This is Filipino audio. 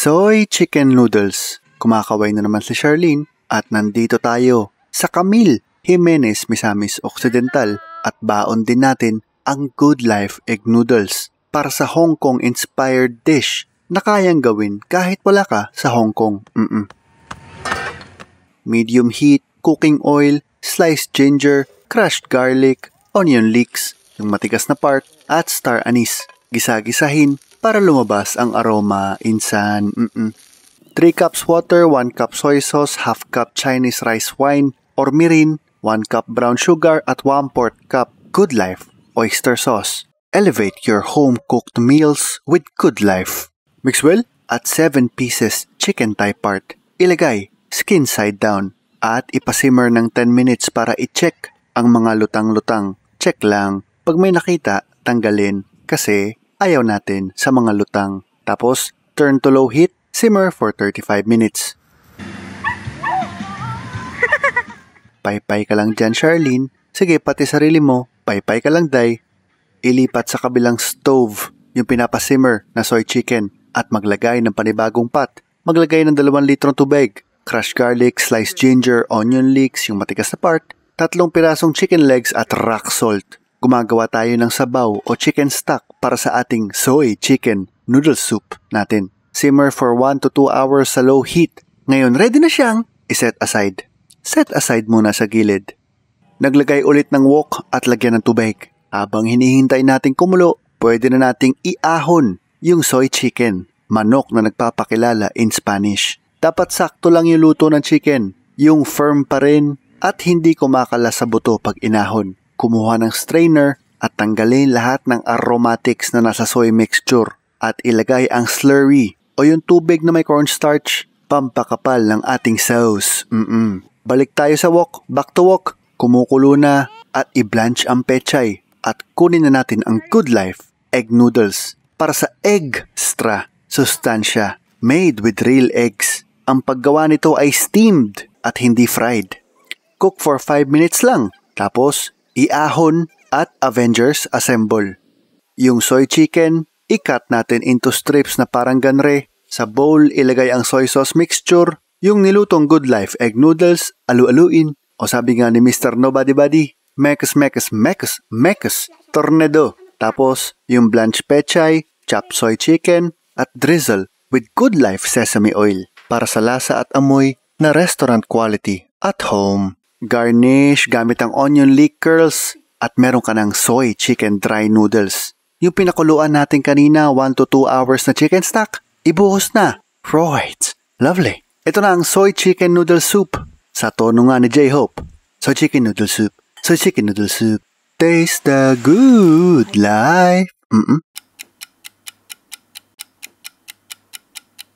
Soy chicken noodles. Kumakaway na naman si Charlene at nandito tayo sa Camille Jimenez Misamis Occidental at baon din natin ang Good Life Egg Noodles para sa Hong Kong inspired dish na kayang gawin kahit wala ka sa Hong Kong. Medium heat, cooking oil, sliced ginger, crushed garlic, onion leeks, yung matigas na part, at star anise. Gisa-gisahin para lumabas ang aroma insan. 3 cups water, 1 cup soy sauce, half cup Chinese rice wine or mirin, 1 cup brown sugar at 1/4 cup Good Life oyster sauce. Elevate your home-cooked meals with Good Life. Mix well at 7 pieces chicken thigh part. Ilagay skin side down at ipasimmer ng 10 minutes para i-check ang mga lutang-lutang. Check lang. Pag may nakita, tanggalin kasi ayaw natin sa mga lutang. Tapos, turn to low heat, simmer for 35 minutes. Paypay ka lang dyan, Charlene. Sige, pati sarili mo, paypay ka lang, day. Ilipat sa kabilang stove yung pinapasimmer na soy chicken at maglagay ng panibagong pot. Maglagay ng 2 litrong tubig. Crushed garlic, sliced ginger, onion leeks, yung matigas na part, 3 pirasong chicken legs at rock salt. Gumagawa tayo ng sabaw o chicken stock para sa ating soy chicken noodle soup natin. Simmer for 1 to 2 hours sa low heat. Ngayon, ready na siyang iset aside. Set aside muna sa gilid. Naglagay ulit ng wok at lagyan ng tubig. Habang hinihintay nating kumulo, pwede na nating iahon yung soy chicken, manok na nagpapakilala in Spanish. Dapat sakto lang yung luto ng chicken, yung firm pa rin at hindi kumakala sa buto pag inahon. Kumuha ng strainer at tanggalin lahat ng aromatics na nasa soy mixture at ilagay ang slurry o yung tubig na may cornstarch, pampakapal ng ating sauce. Balik tayo sa wok, back to wok, kumukulo na at i-blanch ang pechay at kunin na natin ang Good Life Egg Noodles para sa extra sustansya made with real eggs. Ang paggawa nito ay steamed at hindi fried. Cook for 5 minutes lang. Tapos, iahon at Avengers assemble. Yung soy chicken, i-cut natin into strips na parang ganre. Sa bowl, ilagay ang soy sauce mixture. Yung nilutong Good Life Egg Noodles, alu-aluin. O sabi nga ni Mr. Nobody Body, mekes, tornado. Tapos, yung blanched pechay, chopped soy chicken, at drizzle with Good Life sesame oil para sa lasa at amoy na restaurant quality at home. Garnish gamit ang onion leek curls at meron ka ng soy chicken dry noodles. Yung pinakuluan natin kanina 1 to 2 hours na chicken stock, ibuhos na. Right. Lovely. Ito na ang soy chicken noodle soup. Sa tono nga ni J-Hope. Soy chicken noodle soup. Soy chicken noodle soup. Taste the good life.